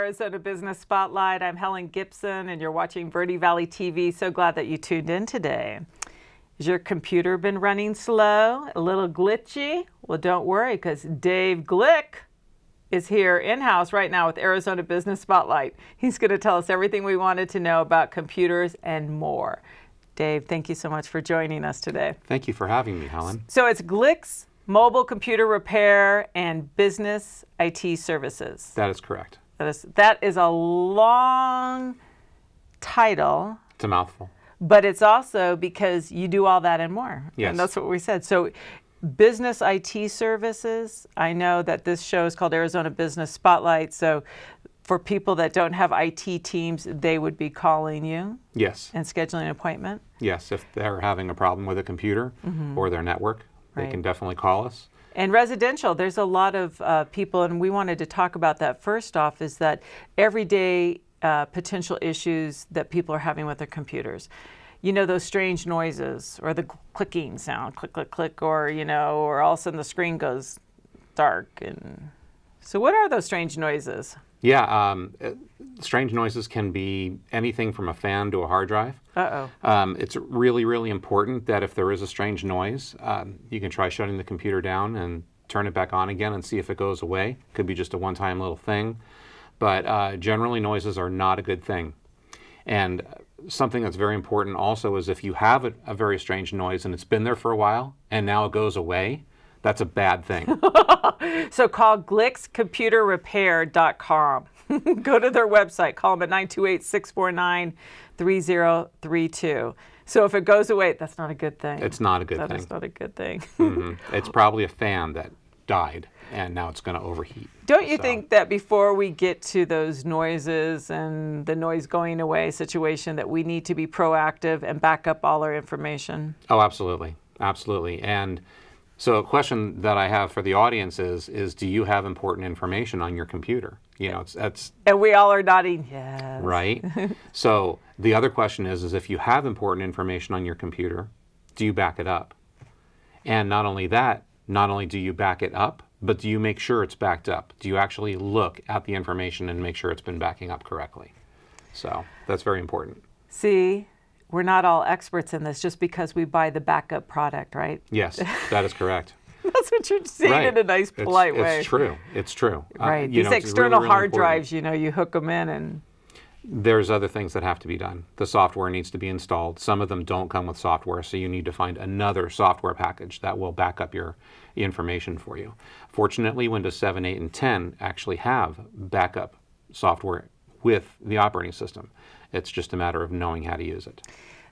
Arizona Business Spotlight. I'm Helen Gibson, and you're watching Verde Valley TV. So glad that you tuned in today. Has your computer been running slow, a little glitchy? Well, don't worry, because Dave Glick is here in-house right now with Arizona Business Spotlight. He's going to tell us everything we wanted to know about computers and more. Dave, thank you so much for joining us today. Thank you for having me, Helen. So it's Glick's Mobile Computer Repair and Business IT Services. That is correct. That is a long title. It's a mouthful. But it's also because you do all that and more. Yes. And that's what we said. So business IT services, I know that this show is called Arizona Business Spotlight. So for people that don't have IT teams, they would be calling you. Yes. And scheduling an appointment. Yes, if they're having a problem with a computer or their network, they can definitely call us. And residential, there's a lot of people, and we wanted to talk about that first off, is that everyday potential issues that people are having with their computers. You know, those strange noises or the clicking sound, click, click, click, or, you know, or all of a sudden the screen goes dark. And so what are those strange noises? Yeah, strange noises can be anything from a fan to a hard drive. It's really, really important that if there is a strange noise, you can try shutting the computer down and turn it back on again and see if it goes away. Could be just a one-time little thing. But generally, noises are not a good thing. And something that's very important also is if you have a very strange noise and it's been there for a while and now it goes away, that's a bad thing. So call glickscomputerrepair.com. Go to their website. Call them at 928-649-3032. So if it goes away, that's not a good thing. It's not a good thing. That is not a good thing. It's probably a fan that died and now it's going to overheat. Don't you think that before we get to those noises and the noise going away situation that we need to be proactive and back up all our information? Oh, absolutely. Absolutely. And so a question that I have for the audience is do you have important information on your computer? You know, that's... And we all are nodding, yes. Right? So the other question is if you have important information on your computer, do you back it up? And not only that, not only do you back it up, but do you make sure it's backed up? Do you actually look at the information and make sure it's been backing up correctly? So that's very important. See, we're not all experts in this just because we buy the backup product, right? Yes, that is correct. That's what you're saying in a nice, polite way. It's true. It's true. Right. These external hard drives, you know, you hook them in and... There's other things that have to be done. The software needs to be installed. Some of them don't come with software, so you need to find another software package that will back up your information for you. Fortunately, Windows 7, 8, and 10 actually have backup software with the operating system. It's just a matter of knowing how to use it.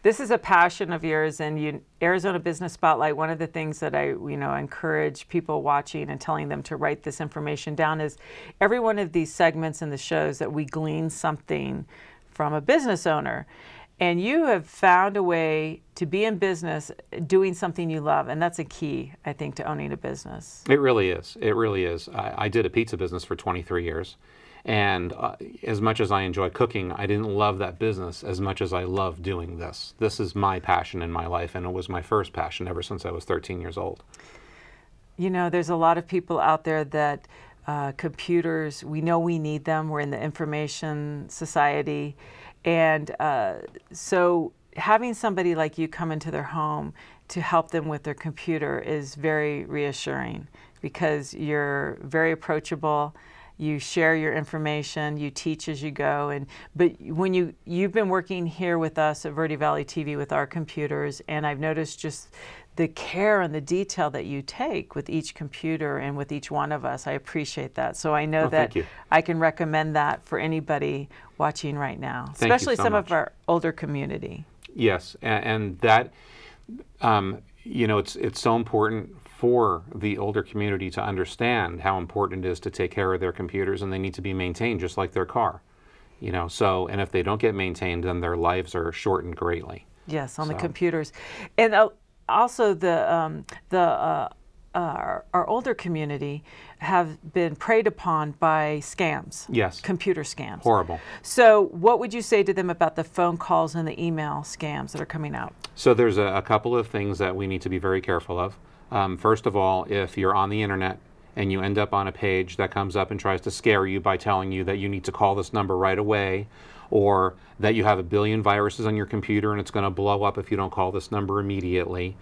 This is a passion of yours, and Arizona Business Spotlight, one of the things that I encourage people watching and telling them to write this information down is every one of these segments in the shows that we glean something from a business owner. And you have found a way to be in business doing something you love, and that's a key, I think, to owning a business. It really is. It really is. I did a pizza business for 23 years. And as much as I enjoy cooking, I didn't love that business as much as I love doing this. This is my passion in my life, and it was my first passion ever since I was 13 years old. You know, there's a lot of people out there that computers, we know we need them. We're in the information society. And so having somebody like you come into their home to help them with their computer is very reassuring because you're very approachable. You share your information, you teach as you go, but when you've been working here with us at Verde Valley TV with our computers, and I've noticed just the care and the detail that you take with each computer and with each one of us. I appreciate that. So I know that I can recommend that for anybody watching right now, especially some of our older community. Yes, and that, you know, it's so important for the older community to understand how important it is to take care of their computers, and they need to be maintained just like their car. You know, so, and if they don't get maintained, then their lives are shortened greatly. Yes, on the computers. And also our older community have been preyed upon by scams. Yes. Computer scams. Horrible. So what would you say to them about the phone calls and the email scams that are coming out? So there's a couple of things that we need to be very careful of. First of all, if you're on the internet and you end up on a page that comes up and tries to scare you by telling you that you need to call this number right away, or that you have a billion viruses on your computer and it's going to blow up if you don't call this number immediately.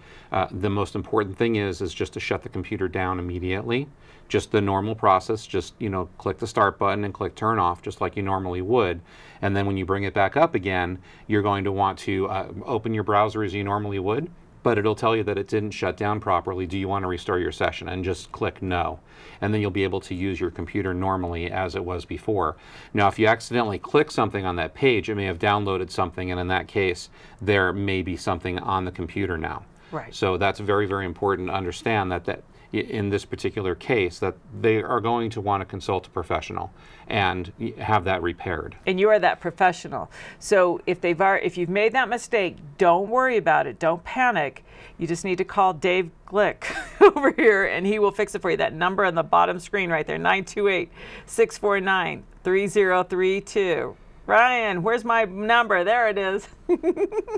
The most important thing is just to shut the computer down immediately. Just the normal process, just, you know, click the start button and click turn off just like you normally would. And then when you bring it back up again, you're going to want to open your browser as you normally would, but it'll tell you that it didn't shut down properly. Do you want to restore your session? And just click no. And then you'll be able to use your computer normally as it was before. Now, if you accidentally click something on that page, it may have downloaded something, and in that case, there may be something on the computer now. Right. So that's very, very important to understand that in this particular case, that they are going to want to consult a professional and have that repaired. And you are that professional. So if you've made that mistake, don't worry about it. Don't panic. You just need to call Dave Glick over here, and he will fix it for you. That number on the bottom screen right there, 928-649-3032. Ryan, where's my number? There it is.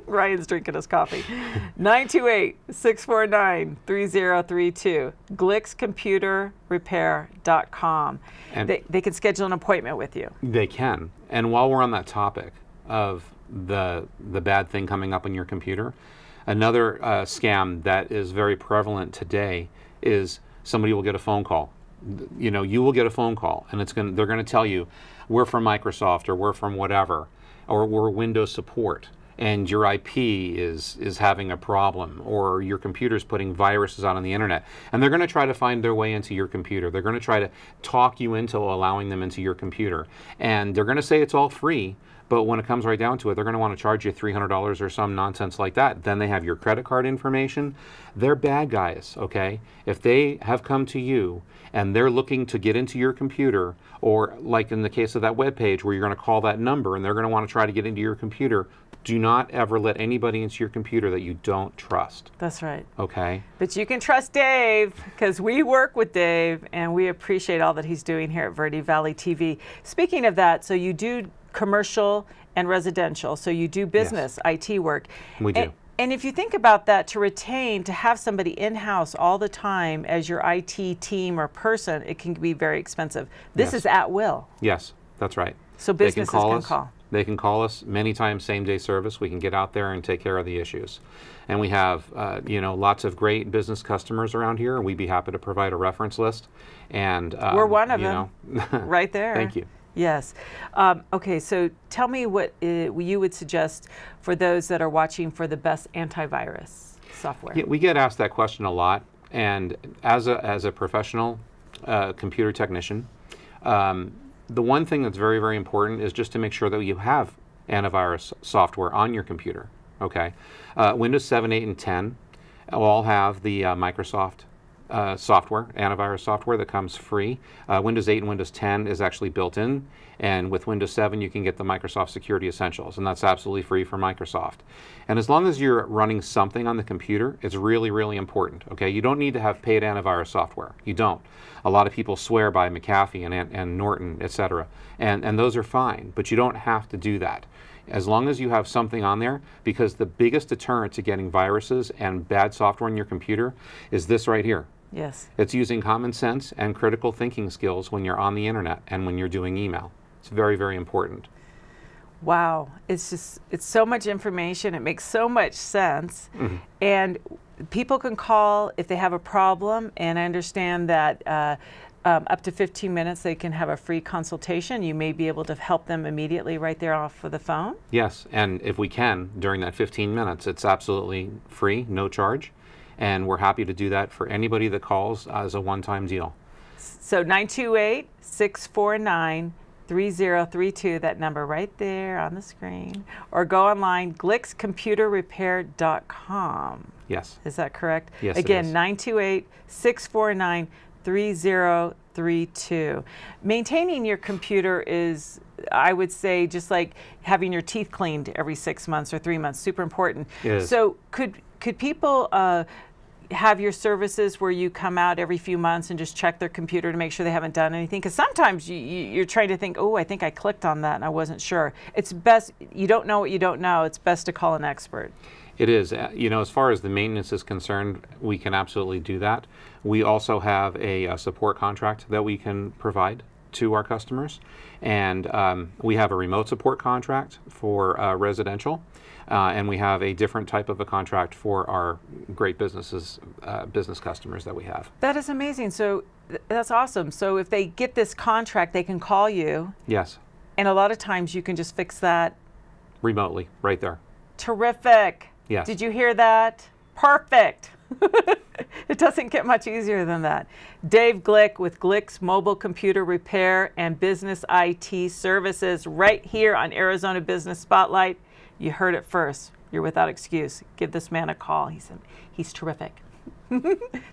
Ryan's drinking his coffee. 928-649-3032. GlicksComputerRepair.com. They can schedule an appointment with you. They can. And while we're on that topic of the bad thing coming up on your computer, another scam that is very prevalent today is somebody will get a phone call. You know, you will get a phone call, and they're going to tell you, we're from Microsoft, or we're from whatever, or we're Windows support, and your IP is having a problem, or your computer's putting viruses out on the internet. And they're going to try to find their way into your computer. They're going to try to talk you into allowing them into your computer. And they're going to say it's all free, but when it comes right down to it, they're going to want to charge you $300 or some nonsense like that. Then they have your credit card information. They're bad guys, okay? If they have come to you and they're looking to get into your computer, or like in the case of that web page where you're going to call that number and they're going to want to try to get into your computer, do not ever let anybody into your computer that you don't trust. That's right. Okay? But you can trust Dave, because we work with Dave and we appreciate all that he's doing here at Verde Valley TV. Speaking of that, so you do commercial and residential, so you do business, yes, IT work. We do. And if you think about that, to have somebody in-house all the time as your IT team or person, it can be very expensive. This yes, is at will. Yes, that's right. So businesses can call. They can call us many times, same-day service. We can get out there and take care of the issues. And we have, you know, lots of great business customers around here, and we'd be happy to provide a reference list. And we're one of them, right there. Thank you. Yes. Okay, so tell me what you would suggest for those that are watching for the best antivirus software. Yeah, we get asked that question a lot, and as a professional computer technician, the one thing that's very, very important is just to make sure that you have antivirus software on your computer. Okay, Windows 7, 8, and 10 all have the Microsoft software, antivirus software that comes free. Windows 8 and Windows 10 is actually built in, and with Windows 7 you can get the Microsoft Security Essentials, and that's absolutely free for Microsoft. And as long as you're running something on the computer, it's really, really important. Okay, you don't need to have paid antivirus software. You don't. A lot of people swear by McAfee and Norton, etc., and those are fine, but you don't have to do that. As long as you have something on there, because the biggest deterrent to getting viruses and bad software on your computer is this right here. Yes. It's using common sense and critical thinking skills when you're on the internet and when you're doing email. It's very, very important. Wow. It's so much information. It makes so much sense. Mm-hmm. And people can call if they have a problem, and I understand that up to 15 minutes they can have a free consultation. You may be able to help them immediately right there off of the phone. Yes, and if we can, during that 15 minutes, it's absolutely free, no charge. And we're happy to do that for anybody that calls as a one-time deal. So 928-649-3032, that number right there on the screen. Or go online, GlicksComputerRepair.com. Yes. Is that correct? Yes, again, it is. 928-649-3032. Maintaining your computer is, I would say, just like having your teeth cleaned every 6 months or 3 months, super important. It is. So could people have your services where you come out every few months and just check their computer to make sure they haven't done anything? Because sometimes you're trying to think, oh, I think I clicked on that and I wasn't sure. It's best, you don't know what you don't know, it's best to call an expert. It is. You know, as far as the maintenance is concerned, we can absolutely do that. We also have a support contract that we can provide to our customers. And we have a remote support contract for residential. And we have a different type of a contract for our great business customers that we have. That is amazing. So that's awesome. So if they get this contract, they can call you. Yes. And a lot of times you can just fix that remotely, right there. Terrific. Yes. Did you hear that? Perfect. It doesn't get much easier than that. Dave Glick with Glick's Mobile Computer Repair and Business IT Services right here on Arizona Business Spotlight. You heard it first. You're without excuse. Give this man a call. He's terrific.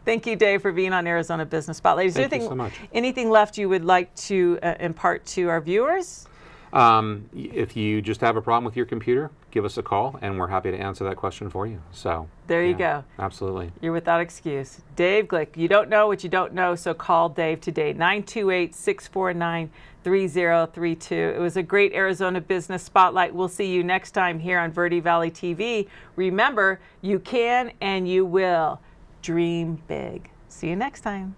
Thank you, Dave, for being on Arizona Business Spotlight. Is there Thank you so much. Anything left you would like to impart to our viewers? If you just have a problem with your computer, give us a call, and we're happy to answer that question for you. So there you go. Absolutely. You're without excuse. Dave Glick, you don't know what you don't know, so call Dave today, 928-649-3032. It was a great Arizona Business Spotlight. We'll see you next time here on Verde Valley TV. Remember, you can and you will dream big. See you next time.